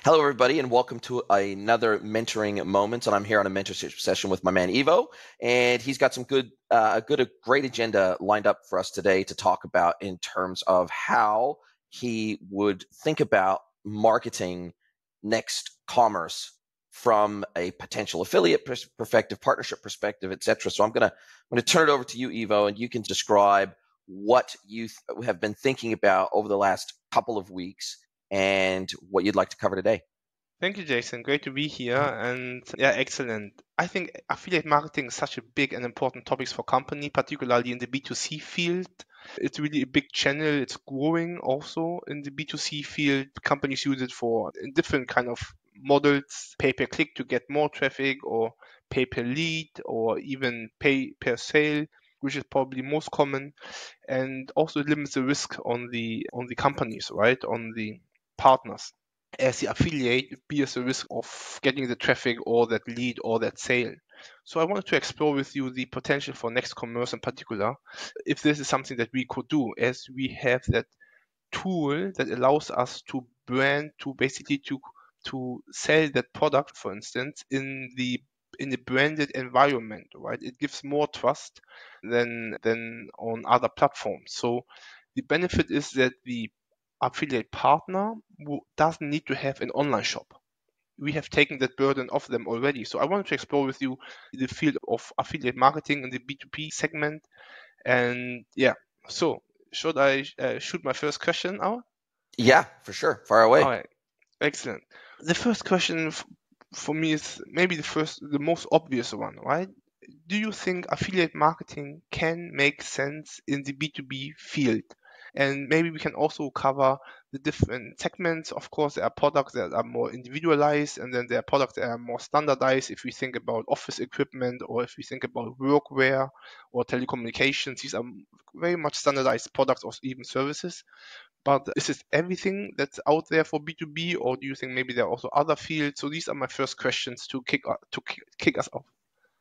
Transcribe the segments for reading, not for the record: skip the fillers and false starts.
Hello, everybody, and welcome to another mentoring moment. And I'm here on a mentorship session with my man Ivo, and he's got some a great agenda lined up for us today to talk about in terms of how he would think about marketing next commerce from a potential affiliate perspective, partnership perspective, etc. So I'm gonna turn it over to you, Ivo, and you can describe what you have been thinking about over the last couple of weeks and what you'd like to cover today. Thank you, Jason. Great to be here. And yeah, excellent. I think affiliate marketing is such a big and important topic for company, particularly in the B2C field. It's really a big channel. It's growing also in the B2C field. Companies use it for different kind of models, pay per click to get more traffic, or pay per lead, or even pay per sale, which is probably most common. And also it limits the risk on the companies, right? On the partners. As the affiliate, it bears the risk of getting the traffic or that lead or that sale. So I wanted to explore with you the potential for Next Commerce in particular, if this is something that we could do, as we have that tool that allows us to brand, to basically to sell that product, for instance, in the branded environment, right? It gives more trust than on other platforms. So the benefit is that the affiliate partner doesn't need to have an online shop. We have taken that burden off them already. So I wanted to explore with you the field of affiliate marketing in the B2B segment. And yeah, so should I shoot my first question out? Yeah, for sure. Far away. All right, excellent. The first question for me is maybe the most obvious one, right? Do you think affiliate marketing can make sense in the B2B field? And maybe we can also cover the different segments. Of course, there are products that are more individualized, and then there are products that are more standardized. If we think about office equipment, or if we think about workwear or telecommunications, these are very much standardized products or even services. But is it everything that's out there for B2B, or do you think maybe there are also other fields? So these are my first questions to kick us off.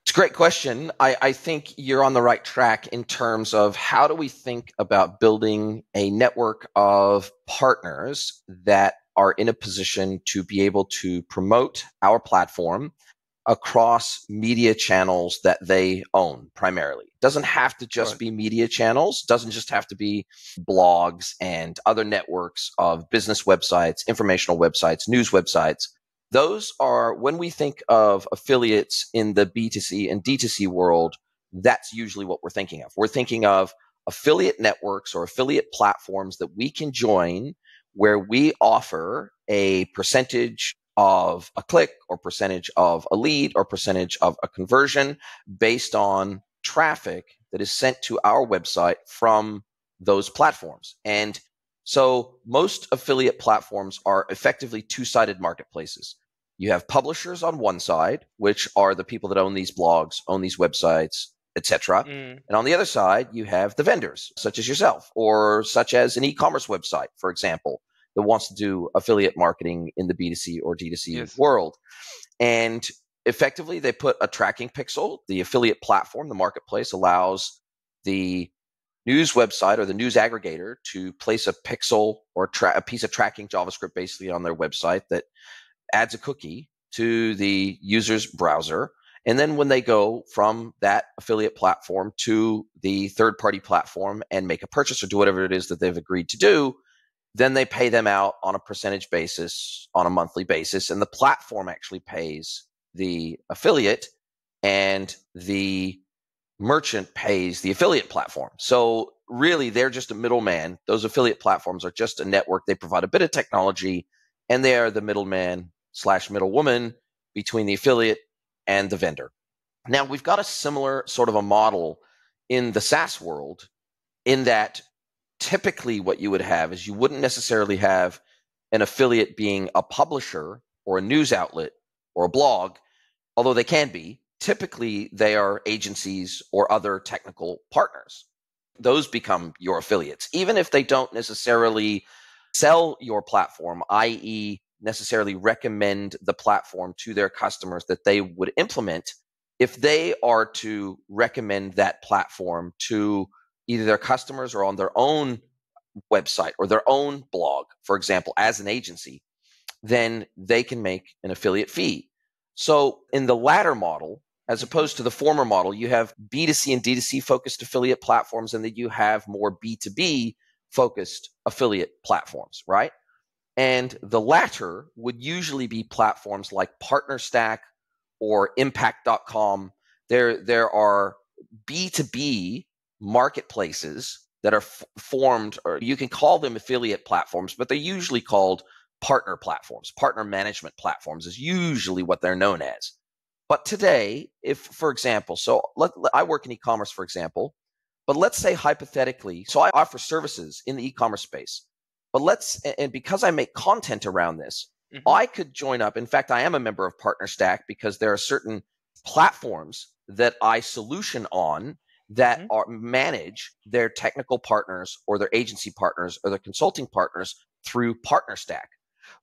It's a great question. I think you're on the right track in terms of how do we think about building a network of partners that are in a position to be able to promote our platform across media channels that they own primarily. It doesn't have to just be media channels, doesn't just have to be blogs and other networks of business websites, informational websites, news websites. Those are, when we think of affiliates in the B2C and D2C world, that's usually what we're thinking of. We're thinking of affiliate networks or affiliate platforms that we can join where we offer a percentage of a click or percentage of a lead or percentage of a conversion based on traffic that is sent to our website from those platforms. And so most affiliate platforms are effectively two-sided marketplaces. You have publishers on one side, which are the people that own these blogs, own these websites, etc. And on the other side, you have the vendors, such as yourself, or such as an e-commerce website, for example, that wants to do affiliate marketing in the B2C or D2C world. And effectively, they put a tracking pixel. The affiliate platform, the marketplace, allows the news website or the news aggregator to place a pixel or a piece of tracking JavaScript basically on their website that adds a cookie to the user's browser. And then when they go from that affiliate platform to the third-party platform and make a purchase or do whatever it is that they've agreed to do, then they pay them out on a percentage basis, on a monthly basis, and the platform actually pays the affiliate, and the merchant pays the affiliate platform. So really, they're just a middleman. Those affiliate platforms are just a network. They provide a bit of technology, and they are the middleman / middlewoman between the affiliate and the vendor. Now, we've got a similar sort of a model in the SaaS world, in that typically what you would have is you wouldn't necessarily have an affiliate being a publisher or a news outlet or a blog, although they can be. Typically, they are agencies or other technical partners. Those become your affiliates, even if they don't necessarily sell your platform, i.e., necessarily recommend the platform to their customers that they would implement. If they are to recommend that platform to either their customers or on their own website or their own blog, for example, as an agency, then they can make an affiliate fee. So in the latter model, as opposed to the former model, you have B2C and D2C focused affiliate platforms, and then you have more B2B focused affiliate platforms, right? And the latter would usually be platforms like PartnerStack or Impact.com. There are B2B marketplaces that are formed, or you can call them affiliate platforms, but they're usually called partner platforms. Partner management platforms is usually what they're known as. But today, if, for example, I work in e-commerce, for example, but let's say hypothetically, so I offer services in the e-commerce space, but and because I make content around this, I could join up. In fact, I am a member of PartnerStack because there are certain platforms that I solution on that manage their technical partners or their agency partners or their consulting partners through PartnerStack.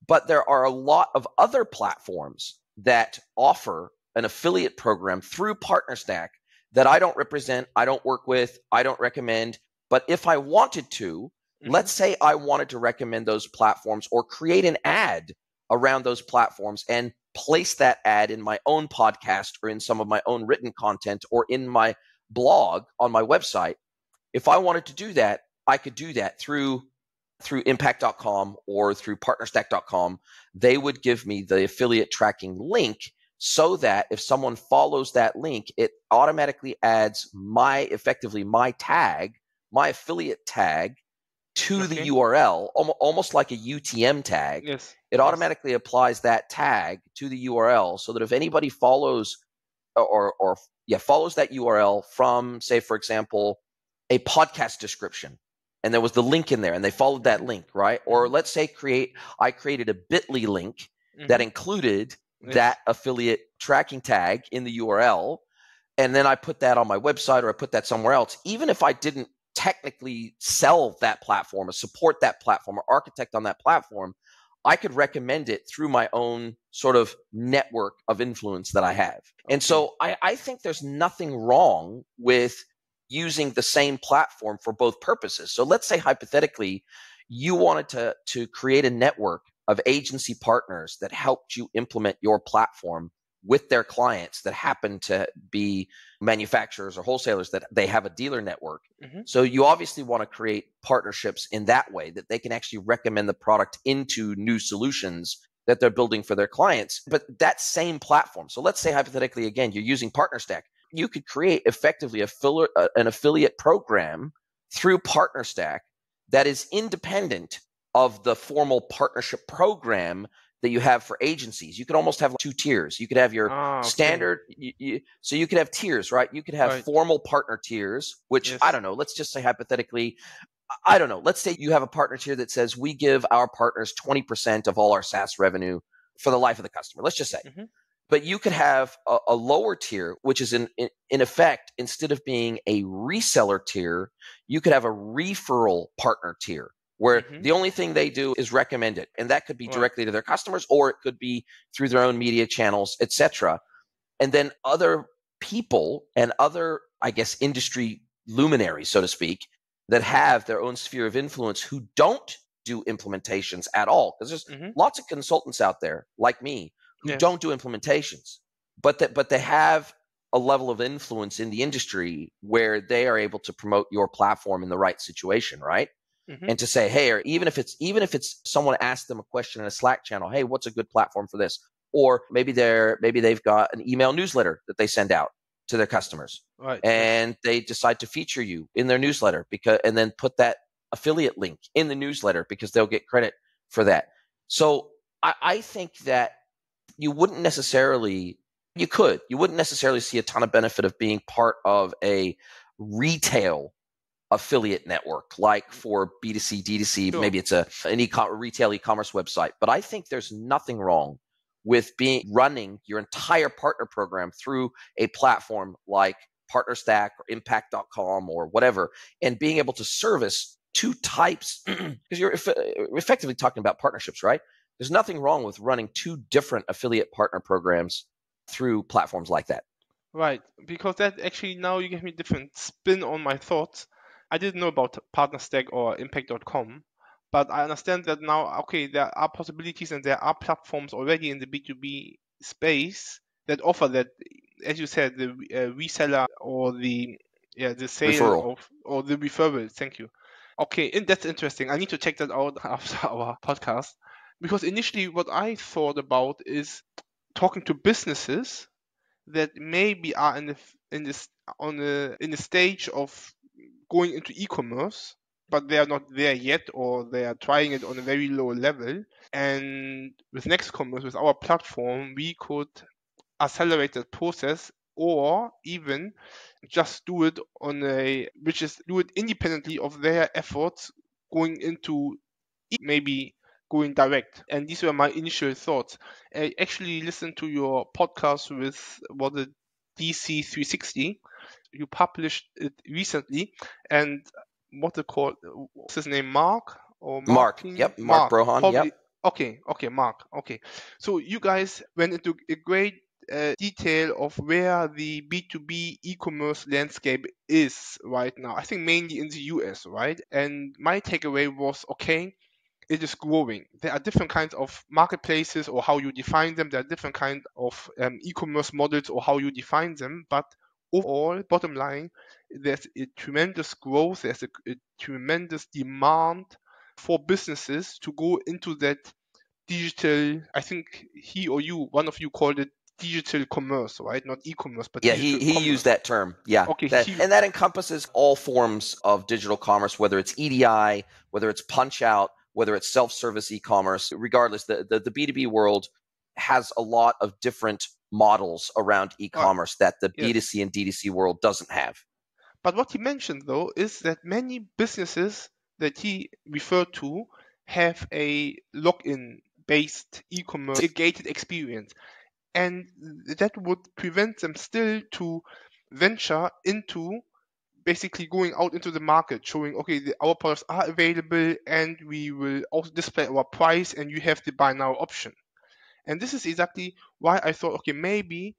But there are a lot of other platforms that offer an affiliate program through PartnerStack that I don't represent, I don't work with, I don't recommend. But if I wanted to, let's say I wanted to recommend those platforms or create an ad around those platforms and place that ad in my own podcast or in some of my own written content or in my blog on my website. If I wanted to do that, I could do that through impact.com or through partnerstack.com. They would give me the affiliate tracking link so that if someone follows that link, it automatically adds my tag, my affiliate tag to the URL, almost like a UTM tag. Yes. It automatically applies that tag to the URL so that if anybody follows follows that URL from, say, for example, a podcast description, and there was the link in there and they followed that link, right? Or let's say I created a bit.ly link that included that affiliate tracking tag in the URL, and then I put that on my website or I put that somewhere else. Even if I didn't technically sell that platform or support that platform or architect on that platform, I could recommend it through my own sort of network of influence that I have. And so I think there's nothing wrong with using the same platform for both purposes. So let's say hypothetically, you wanted to create a network of agency partners that helped you implement your platform with their clients that happen to be manufacturers or wholesalers that they have a dealer network. So you obviously want to create partnerships in that way that they can actually recommend the product into new solutions that they're building for their clients. But that same platform, so let's say hypothetically, again, you're using PartnerStack. You could create effectively an affiliate program through PartnerStack that is independent of the formal partnership program that you have for agencies. You could almost have two tiers. You could have your standard, so you could have tiers, right? You could have formal partner tiers, which I don't know, let's just say hypothetically, I don't know, let's say you have a partner tier that says we give our partners 20% of all our SaaS revenue for the life of the customer. Let's just say. But you could have a lower tier, which is in effect, instead of being a reseller tier, you could have a referral partner tier, where the only thing they do is recommend it. And that could be directly to their customers, or it could be through their own media channels, etc. And then other people and other, I guess, industry luminaries, so to speak, that have their own sphere of influence who don't do implementations at all. Because there's lots of consultants out there like me who don't do implementations, but they have a level of influence in the industry where they are able to promote your platform in the right situation, right? And to say, hey, or even if it's someone asked them a question in a Slack channel, hey, what's a good platform for this? Or maybe they've got an email newsletter that they send out to their customers, and they decide to feature you in their newsletter and then put that affiliate link in the newsletter because they'll get credit for that. So I think that you wouldn't necessarily see a ton of benefit of being part of a retail affiliate network, like for B2C, D2C, maybe it's a retail e-commerce website. But I think there's nothing wrong with running your entire partner program through a platform like PartnerStack or Impact.com or whatever, and being able to service two types, because you're effectively talking about partnerships, right? There's nothing wrong with running two different affiliate partner programs through platforms like that. Right, because that actually, now you give me a different spin on my thoughts. I didn't know about PartnerStack or Impact.com, But I understand that now, okay, there are possibilities and there are platforms already in the B2B space that offer that, as you said, the reseller or the sale Referral. of, or the referral. Thank you. Okay, and that's interesting. I need to check that out after our podcast, because initially what I thought about is talking to businesses that maybe are in this on a in a stage of going into e-commerce, but they are not there yet, or they are trying it on a very low level. And with NextCommerce, with our platform, we could accelerate that process, or even just do it do it independently of their efforts going into maybe going direct. And these were my initial thoughts. I actually listened to your podcast with what the DC360. You published it recently, and what's his name, Mark or Mark. Martin? Yep. Mark Brohan. Probably. Yep. Okay, Mark. Okay, so you guys went into a great detail of where the B2B e-commerce landscape is right now. I think mainly in the US, right? And my takeaway was, okay, it is growing. There are different kinds of marketplaces, or how you define them. There are different kinds of e-commerce models, or how you define them. But overall, bottom line, there's a tremendous growth. There's a tremendous demand for businesses to go into that digital. I think one of you called it digital commerce, right? Not e-commerce, but Yeah, digital he used commerce. that term. Yeah, Okay, that encompasses all forms of digital commerce, whether it's EDI, whether it's punch out, whether it's self-service e-commerce. Regardless, the B2B world has a lot of different models around e-commerce that the yes. B2C and D2C world doesn't have. But what he mentioned, though, is that many businesses that he referred to have a login based e-commerce gated experience, and that would prevent them still to venture into basically going out into the market, showing, okay, our products are available, and we will also display our price, and you have the buy now option. And this is exactly why I thought, okay, maybe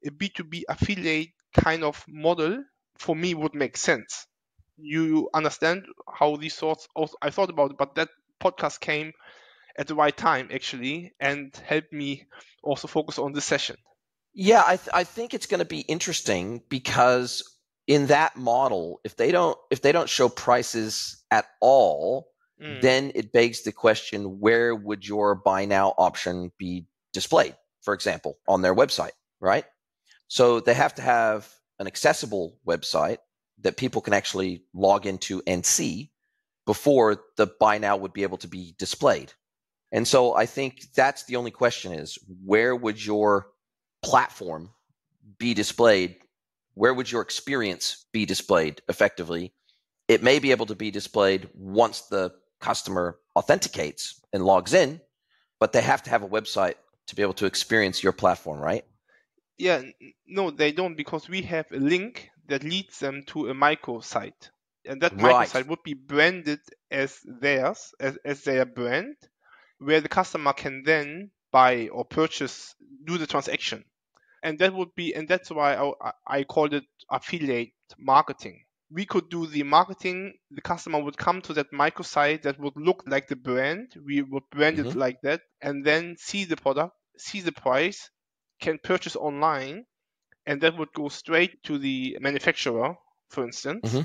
a B2B affiliate kind of model for me would make sense. You understand how these thoughts also I thought about it, but that podcast came at the right time, actually, and helped me also focus on this session. Yeah, I think it's going to be interesting, because in that model, if they don't show prices at all, then it begs the question, where would your buy now option be displayed, for example, on their website, right? So they have to have an accessible website that people can actually log into and see before the buy now would be able to be displayed. And so I think that's the only question, is where would your platform be displayed? Where would your experience be displayed effectively? It may be able to be displayed once the customer authenticates and logs in, but they have to have a website to be able to experience your platform, right? Yeah, no, they don't, because we have a link that leads them to a microsite. And that microsite would be branded as theirs, as their brand, where the customer can then buy or purchase, do the transaction. And that's why I called it affiliate marketing. We could do the marketing, the customer would come to that microsite that would look like the brand, we would brand it like that, and then see the product, see the price, can purchase online, and that would go straight to the manufacturer, for instance,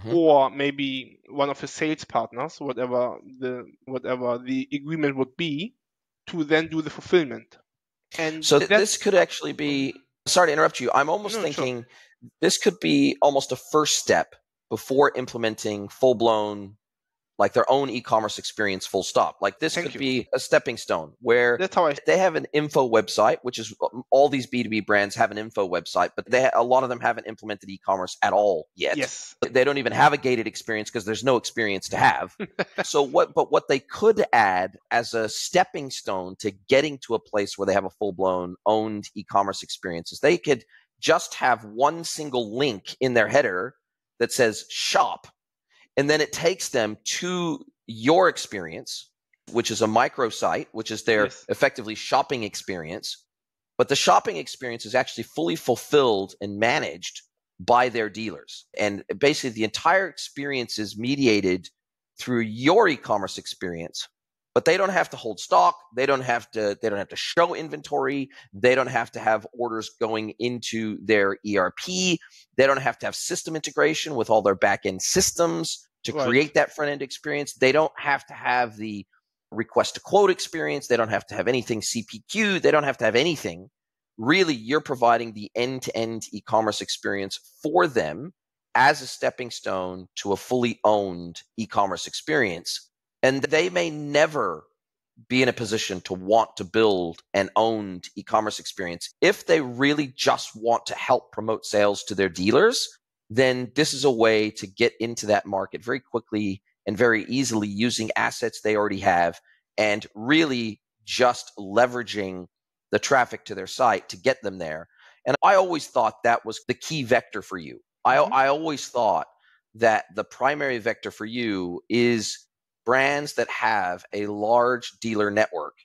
or maybe one of his sales partners, whatever the agreement would be, to then do the fulfillment. And so this could actually be, sorry to interrupt you, I'm almost thinking this could be almost a first step before implementing full-blown, like their own e-commerce experience, full stop. Like this could be a stepping stone where they have an info website, which is all these B2B brands have an info website, but a lot of them haven't implemented e-commerce at all yet. Yes. They don't even have a gated experience because there's no experience to have. But what they could add as a stepping stone to getting to a place where they have a full-blown owned e-commerce experience is they could just have one single link in their header that says shop. And then it takes them to your experience, which is a microsite, which is their effectively shopping experience. But the shopping experience is actually fully fulfilled and managed by their dealers. And basically the entire experience is mediated through your e-commerce experience, but they don't have to hold stock. They don't have to show inventory. They don't have to have orders going into their ERP. They don't have to have system integration with all their back-end systems to create that front-end experience. They don't have to have the request to quote experience. They don't have to have anything CPQ. They don't have to have anything. Really, you're providing the end-to-end e-commerce experience for them as a stepping stone to a fully owned e-commerce experience. And they may never be in a position to want to build an owned e-commerce experience. If they really just want to help promote sales to their dealers, then this is a way to get into that market very quickly and very easily using assets they already have and really just leveraging the traffic to their site to get them there. And I always thought that was the key vector for you. I always thought that the primary vector for you is brands that have a large dealer network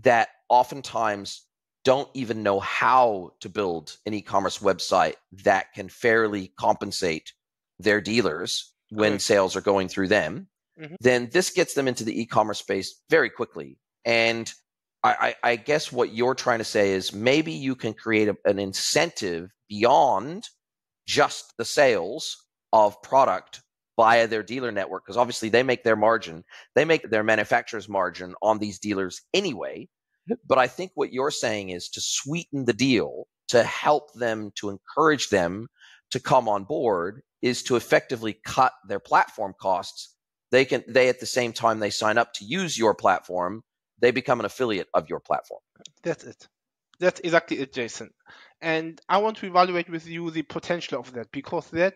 that oftentimes don't even know how to build an e-commerce website that can fairly compensate their dealers when sales are going through them. Then this gets them into the e-commerce space very quickly. And I guess what you're trying to say is maybe you can create an incentive beyond just the sales of product via their dealer network, because obviously they make their margin, they make their manufacturer's margin on these dealers anyway. But I think what you're saying is to sweeten the deal, to help them, to encourage them to come on board, is to effectively cut their platform costs. They at the same time they sign up to use your platform, they become an affiliate of your platform. That's it. That's exactly it, Jason. And I want to evaluate with you the potential of that, because that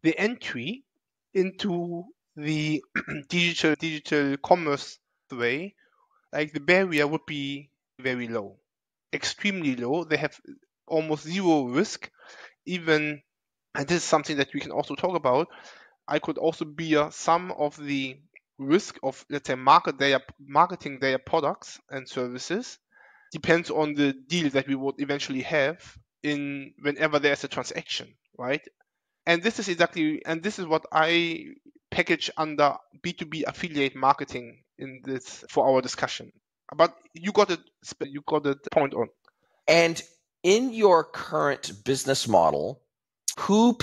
the entry into the digital commerce way, like the barrier would be very low, extremely low. They have almost zero risk. Even, and this is something that we can also talk about, I could also bear some of the risk of, let's say, marketing their products and services. Depends on the deal that we would eventually have in whenever there's a transaction, right? And this is what I package under B2B affiliate marketing in this for our discussion. But you got it point on. And in your current business model, who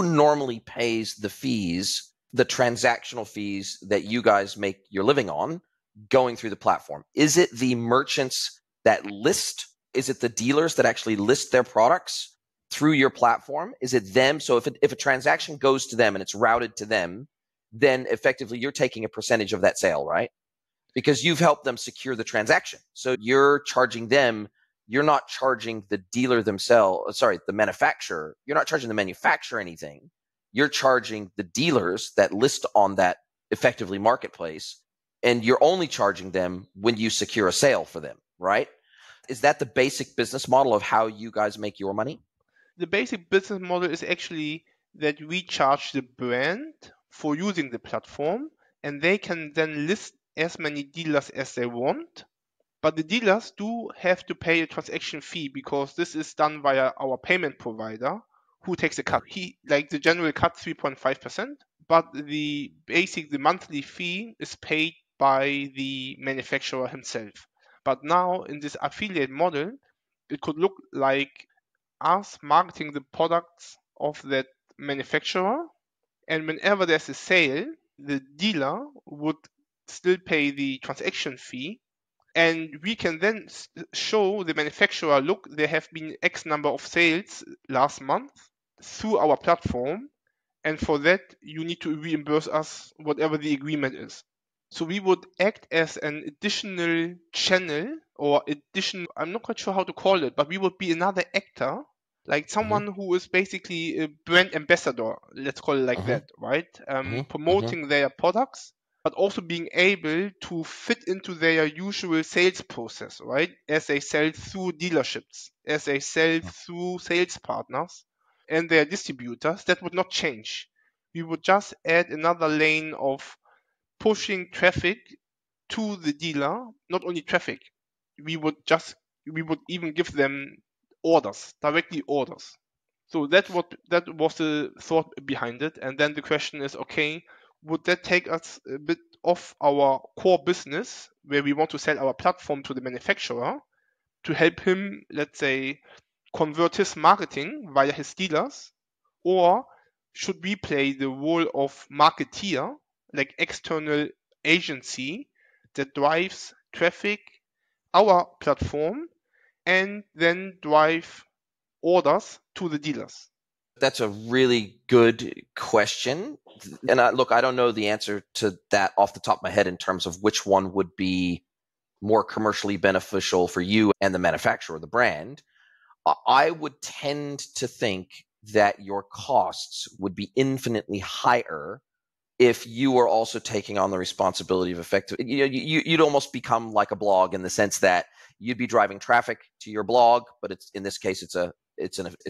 normally pays the fees, the transactional fees that you guys make your living on going through the platform? Is it the merchants that list? Is it the dealers that actually list their products through your platform? Is it them? So if a transaction goes to them and it's routed to them, then effectively you're taking a percentage of that sale, right? Because you've helped them secure the transaction. So you're charging them. You're not charging the dealer themselves, the manufacturer. You're not charging the manufacturer anything. You're charging the dealers that list on that effectively marketplace. And you're only charging them when you secure a sale for them, right? Is that the basic business model of how you guys make your money? The basic business model is actually that we charge the brand for using the platform, and they can then list as many dealers as they want. But the dealers do have to pay a transaction fee, because this is done via our payment provider, who takes a cut. The general cut 3.5%, but the monthly fee is paid by the manufacturer himself. But now in this affiliate model, it could look like us marketing the products of that manufacturer, and whenever there's a sale, the dealer would still pay the transaction fee, and we can then show the manufacturer, look, there have been X number of sales last month through our platform, and for that you need to reimburse us whatever the agreement is. So we would act as an additional channel, or I'm not quite sure how to call it, but we would be another actor, like someone who is basically a brand ambassador, let's call it like that, right? Promoting their products, but also being able to fit into their usual sales process, right? As they sell through dealerships, as they sell through sales partners and their distributors. That would not change. We would just add another lane of pushing traffic to the dealer. Not only traffic, we would even give them orders, directly orders. So that was the thought behind it. And then the question is, okay, would that take us a bit off our core business where we want to sell our platform to the manufacturer to help him, let's say, convert his marketing via his dealers? Or should we play the role of marketeer, like external agency that drives traffic our platform and then drive orders to the dealers? That's a really good question. And I don't know the answer to that off the top of my head in terms of which one would be more commercially beneficial for you and the manufacturer, the brand. I would tend to think that your costs would be infinitely higher if you were also taking on the responsibility of effective. You'd almost become like a blog in the sense that you'd be driving traffic to your blog, but it's in this case it's a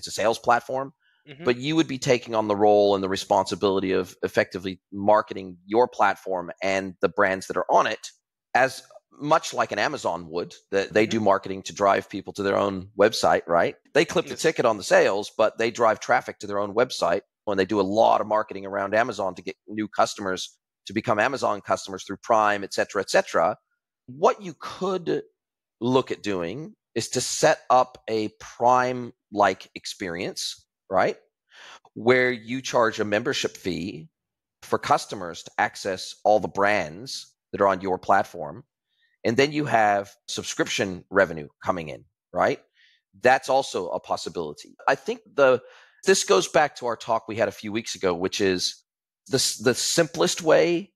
sales platform. Mm-hmm. But you would be taking on the role and the responsibility of effectively marketing your platform and the brands that are on it, as much like an Amazon would, that they do marketing to drive people to their own website, right? They clip the ticket on the sales, but they drive traffic to their own website. When they do a lot of marketing around Amazon to get new customers to become Amazon customers through Prime, et cetera, et cetera. What you could look at doing is to set up a Prime-like experience, right? Where you charge a membership fee for customers to access all the brands that are on your platform. And then you have subscription revenue coming in, right? That's also a possibility. I think this goes back to our talk we had a few weeks ago, which is the simplest way,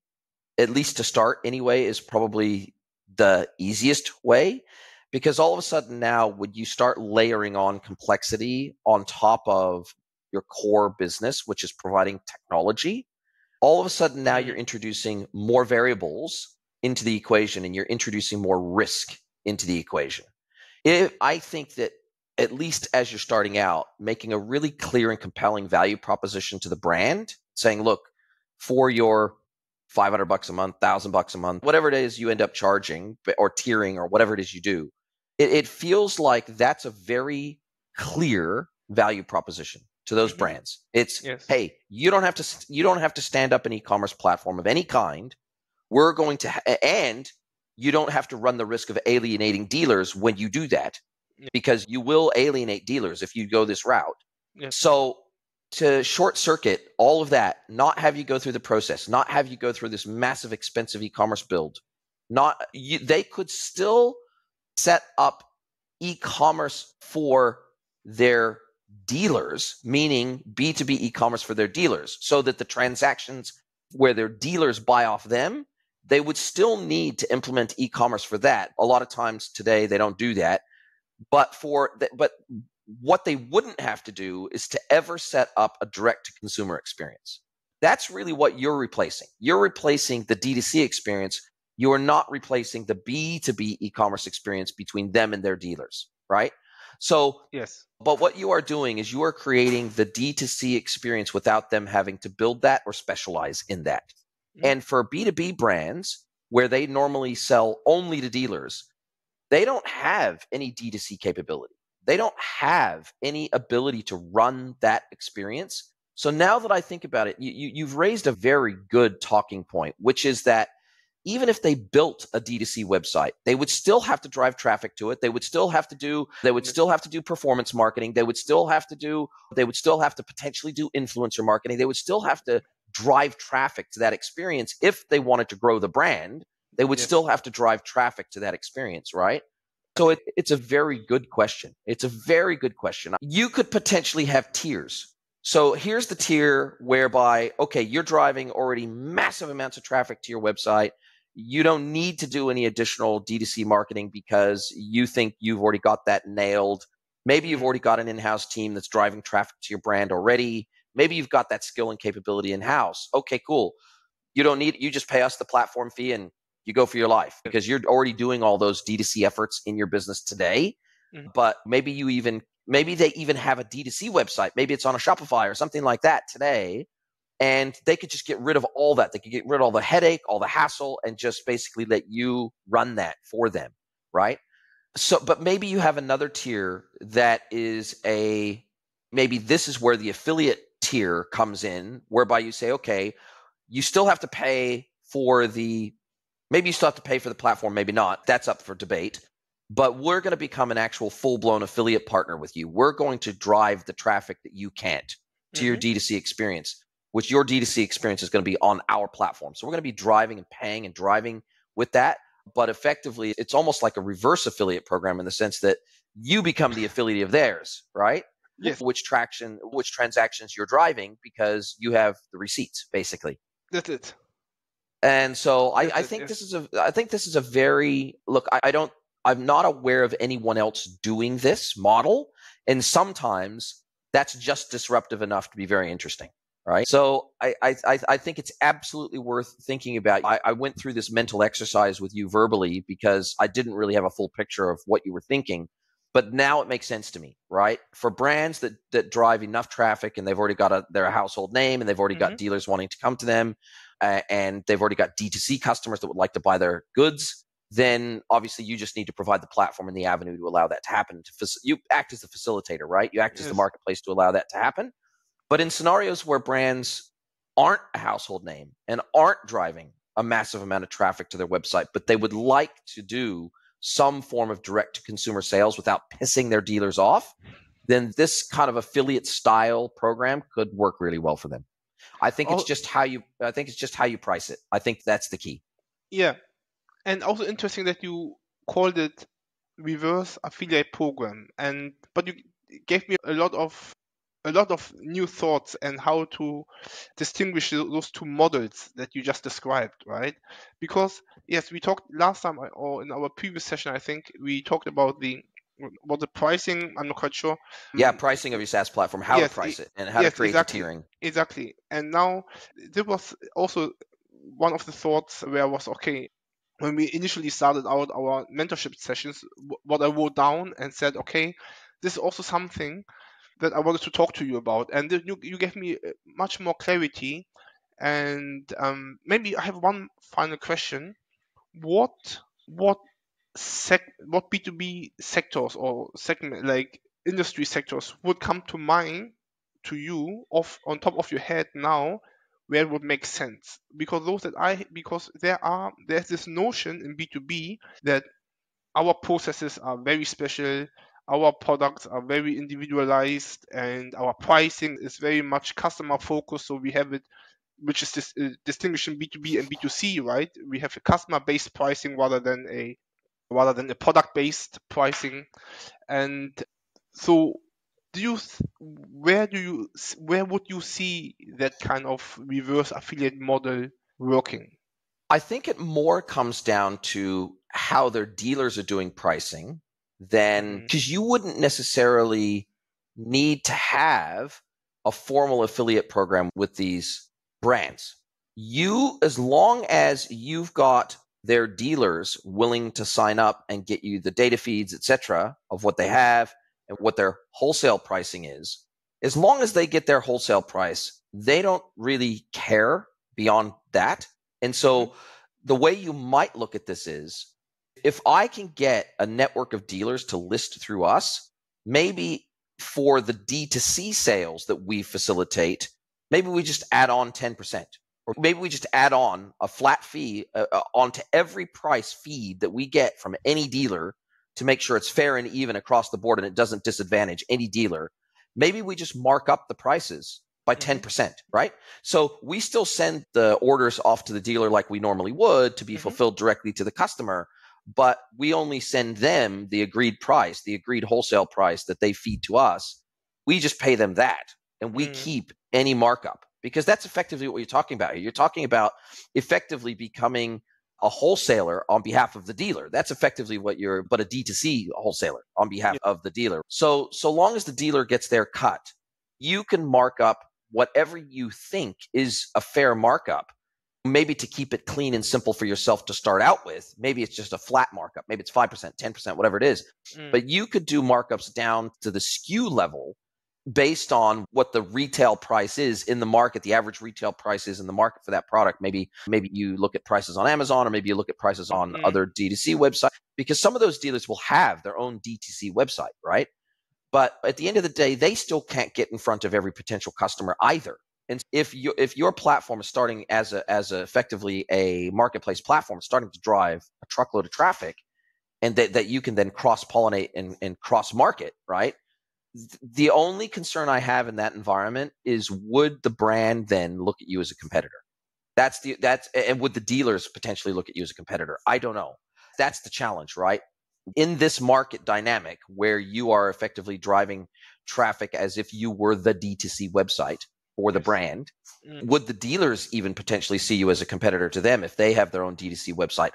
at least to start anyway, is probably the easiest way. Because all of a sudden now, when you start layering on complexity on top of your core business, which is providing technology, all of a sudden now you're introducing more variables into the equation and you're introducing more risk into the equation. I think that at least as you're starting out, making a really clear and compelling value proposition to the brand, saying, look, for your $500 a month, $1,000 a month, whatever it is you end up charging or tiering or whatever it is you do, it feels like that's a very clear value proposition to those brands. It's, hey, you don't have to stand up an e-commerce platform of any kind. We're going to, and you don't have to run the risk of alienating dealers when you do that, because you will alienate dealers if you go this route. So to short circuit all of that, not have you go through the process, not have you go through this massive expensive e-commerce build, they could still set up e-commerce for their dealers, meaning B2B e-commerce for their dealers, so that the transactions where their dealers buy off them, they would still need to implement e-commerce for that. A lot of times today they don't do that, but what they wouldn't have to do is to ever set up a direct-to-consumer experience. That's really what you're replacing. You're replacing the D2C experience. You are not replacing the B2B e-commerce experience between them and their dealers, right? So, but what you are doing is you are creating the D2C experience without them having to build that or specialize in that. And for B2B brands, where they normally sell only to dealers, they don't have any D2C capability. They don't have any ability to run that experience. So now that I think about it, you've raised a very good talking point, which is that even if they built a D2C website, they would still have to drive traffic to it. They would still have to do performance marketing. They would still have to potentially do influencer marketing. They would still have to drive traffic to that experience. If they wanted to grow the brand, they would still have to drive traffic to that experience, right? So it's a very good question. It's a very good question. You could potentially have tiers. So here's the tier whereby, okay, you're driving already massive amounts of traffic to your website. You don't need to do any additional D2C marketing because you think you've already got that nailed. Maybe you've already got an in-house team that's driving traffic to your brand already. Maybe you've got that skill and capability in-house. Okay, cool. You just pay us the platform fee and you go for your life because you're already doing all those D2C efforts in your business today. But maybe they even have a D2C website. Maybe it's on a Shopify or something like that today. And they could just get rid of all that. They could get rid of all the headache, all the hassle, and just basically let you run that for them, right? So, but maybe you have another tier that is a maybe this is where the affiliate tier comes in, whereby you say, okay, you still have to pay for maybe you still have to pay for the platform, maybe not. That's up for debate. But we're going to become an actual full-blown affiliate partner with you. We're going to drive the traffic that you can't to your D2C experience, which your D2C experience is going to be on our platform. So we're going to be driving and paying and driving with that. But effectively, it's almost like a reverse affiliate program in the sense that you become the affiliate of theirs, right? Yes. Which transactions you're driving because you have the receipts, basically. That's it. And so I think this is a very look. I'm not aware of anyone else doing this model, and sometimes that's just disruptive enough to be very interesting, right? So I think it's absolutely worth thinking about. I went through this mental exercise with you verbally because I didn't really have a full picture of what you were thinking, but now it makes sense to me, right? For brands that drive enough traffic and they've already got their household name and they've already got dealers wanting to come to them, and they've already got D2C customers that would like to buy their goods, then obviously you just need to provide the platform and the avenue to allow that to happen. You act as the facilitator, right? You act as the marketplace to allow that to happen. But in scenarios where brands aren't a household name and aren't driving a massive amount of traffic to their website, but they would like to do some form of direct-to-consumer sales without pissing their dealers off, then this kind of affiliate style program could work really well for them. I think it's just how you price it. I think that's the key. Yeah. And also interesting that you called it reverse affiliate program, but you gave me a lot of new thoughts and how to distinguish those two models that you just described, right? Because yes, we talked last time or in our previous session, I think we talked about the pricing. I'm not quite sure. Yeah, pricing of your SaaS platform, how to price it, and how to create the tiering. Exactly. And now there was also one of the thoughts where I was, okay, when we initially started out our mentorship sessions, what I wrote down and said, okay, this is also something that I wanted to talk to you about. And you gave me much more clarity. And maybe I have one final question. What B2B sectors or segment, like industry sectors, would come to mind to you on top of your head now where it would make sense? Because there's this notion in B2B that our processes are very special, our products are very individualized, and our pricing is very much customer focused. So we have it, which is this distinguishing B2B and B2C, right? We have a customer based pricing rather than a product based pricing. And so where would you see that kind of reverse affiliate model working? I think it more comes down to how their dealers are doing pricing than because you wouldn't necessarily need to have a formal affiliate program with these brands. As long as you've got their dealers willing to sign up and get you the data feeds, etc., of what they have and what their wholesale pricing is, as long as they get their wholesale price, they don't really care beyond that. And so the way you might look at this is, if I can get a network of dealers to list through us, maybe for the D2C sales that we facilitate, maybe we just add on 10%. Or maybe we just add on a flat fee onto every price feed that we get from any dealer to make sure it's fair and even across the board and it doesn't disadvantage any dealer. Maybe we just mark up the prices by 10%, right? So we still send the orders off to the dealer like we normally would to be fulfilled directly to the customer, but we only send them the agreed price, the agreed wholesale price that they feed to us. We just pay them that, and we keep any markup, because that's effectively what you're talking about. You're talking about effectively becoming a wholesaler on behalf of the dealer. That's effectively but a D2C wholesaler on behalf of the dealer. So long as the dealer gets their cut, you can mark up whatever you think is a fair markup, maybe to keep it clean and simple for yourself to start out with. Maybe it's just a flat markup. Maybe it's 5%, 10%, whatever it is. But you could do markups down to the SKU level based on what the retail price is in the market, the average retail price is in the market for that product. Maybe you look at prices on Amazon, or maybe you look at prices on other D2C websites, because some of those dealers will have their own D2C website, right? But at the end of the day, they still can't get in front of every potential customer either. And if your platform is starting as effectively a marketplace platform, starting to drive a truckload of traffic, and that you can then cross-pollinate and cross-market, right? The only concern I have in that environment is, would the brand then look at you as a competitor? And would the dealers potentially look at you as a competitor? I don't know. That's the challenge, right? In this market dynamic where you are effectively driving traffic as if you were the D2C website for the brand, would the dealers even potentially see you as a competitor to them if they have their own D2C website?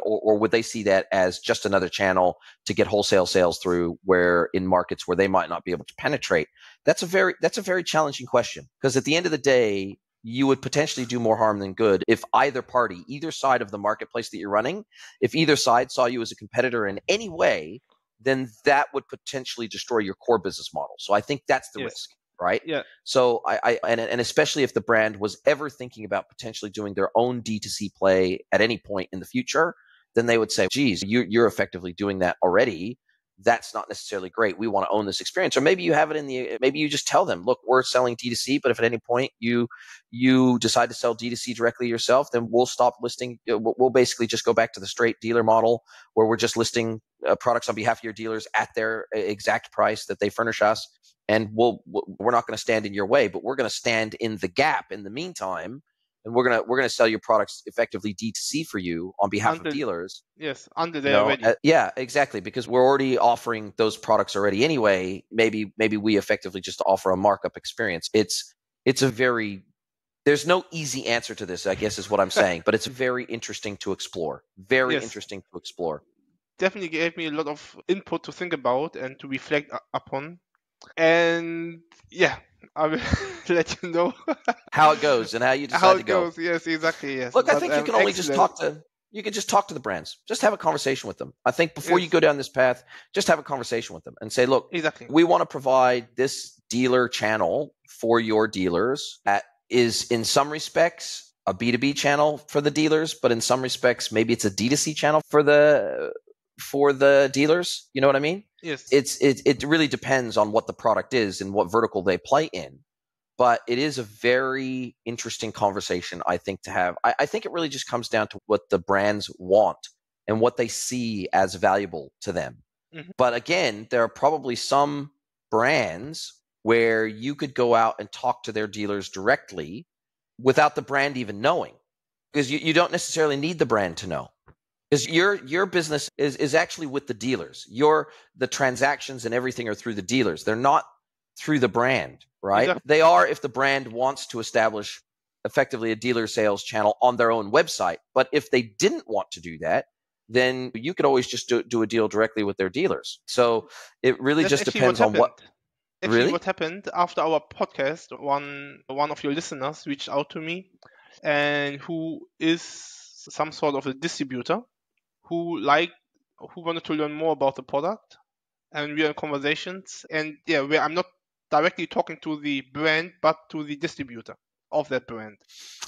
Or would they see that as just another channel to get wholesale sales through, where in markets where they might not be able to penetrate? That's a very challenging question, because at the end of the day, you would potentially do more harm than good if either party, either side of the marketplace that you're running, if either side saw you as a competitor in any way, then that would potentially destroy your core business model. So I think that's the risk, right? Yeah. So and especially if the brand was ever thinking about potentially doing their own D2C play at any point in the future, then they would say, geez, you're effectively doing that already. That's not necessarily great. We want to own this experience. Or maybe you have it maybe you just tell them, look, we're selling D2C, but if at any point you decide to sell D2C directly yourself, then we'll stop listing. We'll basically just go back to the straight dealer model, where we're just listing products on behalf of your dealers at their exact price that they furnish us. And we're not going to stand in your way, but we're going to stand in the gap in the meantime. And we're gonna sell your products effectively D2C for you on behalf of dealers. Yes, until they're ready. Yeah, exactly. Because we're already offering those products already anyway. Maybe we effectively just offer a markup experience. There's no easy answer to this, I guess, is what I'm saying. But it's very interesting to explore. Interesting to explore. Definitely gave me a lot of input to think about and to reflect upon. And yeah, I will let you know how it goes and how you decide to go. Goes. Yes, exactly. Yes. Look, I think you can only just talk to the brands. Just have a conversation with them. I think before you go down this path, just have a conversation with them and say, look, we want to provide this dealer channel for your dealers that is in some respects a B2B channel for the dealers, but in some respects maybe it's a D2C channel for the dealers. You know what I mean? Yes. It really depends on what the product is and what vertical they play in. But it is a very interesting conversation, I think, to have. I think it really just comes down to what the brands want and what they see as valuable to them. Mm-hmm. But again, there are probably some brands where you could go out and talk to their dealers directly without the brand even knowing, because you don't necessarily need the brand to know. Because your business is actually with the dealers. The transactions and everything are through the dealers. They're not through the brand, right? Exactly. They are if the brand wants to establish effectively a dealer sales channel on their own website. But if they didn't want to do that, then you could always just do a deal directly with their dealers. So it really just depends on what. Actually, really? What happened after our podcast, one of your listeners reached out to me, and who is some sort of a distributor who wanted to learn more about the product, and we are in conversations, and where I'm not directly talking to the brand, but to the distributor of that brand.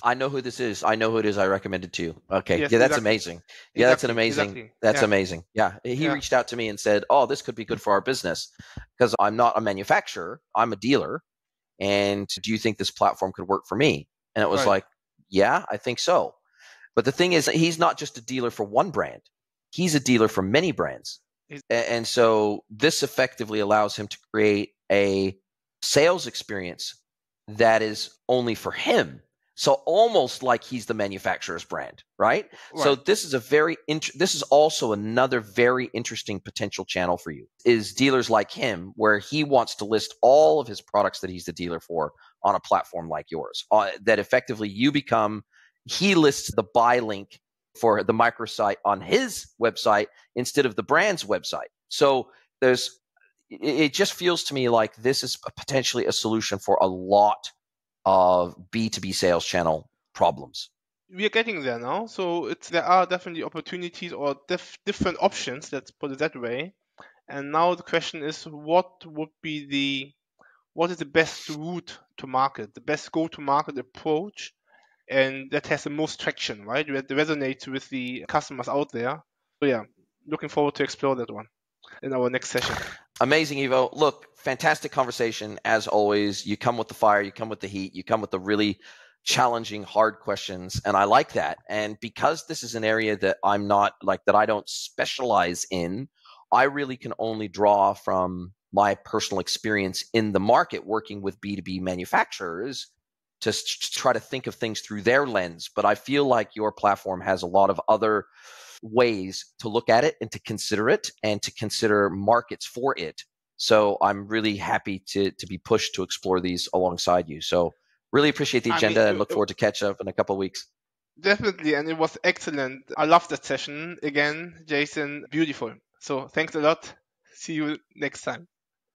I know who this is. I know who it is. I recommend it to you. Okay. Yes, that's amazing. Yeah, that's amazing. That's amazing. Yeah. He reached out to me and said, oh, this could be good for our business, because I'm not a manufacturer. I'm a dealer. And do you think this platform could work for me? And it was like, yeah, I think so. But the thing is, he's not just a dealer for one brand. He's a dealer for many brands. And so this effectively allows him to create a sales experience that is only for him. So almost like he's the manufacturer's brand, right? So this is also another very interesting potential channel for you, is dealers like him, where he wants to list all of his products that he's the dealer for on a platform like yours, that effectively he lists the buy link for the microsite on his website instead of the brand's website. So it just feels to me like this is potentially a solution for a lot of B2B sales channel problems. We are getting there now. So there are definitely opportunities or different options, let's put it that way. And now the question is, what is the best route to market, the best go-to-market approach, and that has the most traction, right? That resonates with the customers out there. So yeah, looking forward to explore that one in our next session. Amazing, Ivo. Look, fantastic conversation as always. You come with the fire, you come with the heat, you come with the really challenging, hard questions, and I like that. And because this is an area that I'm not like that I don't specialize in, I really can only draw from my personal experience in the market working with B2B manufacturers to try to think of things through their lens. But I feel like your platform has a lot of other ways to look at it and to consider it and to consider markets for it. So I'm really happy to be pushed to explore these alongside you. So really appreciate the I mean, agenda and look forward to catch up in a couple of weeks. definitely, and it was excellent. I loved that session. Again, Jason, beautiful. So thanks a lot. See you next time.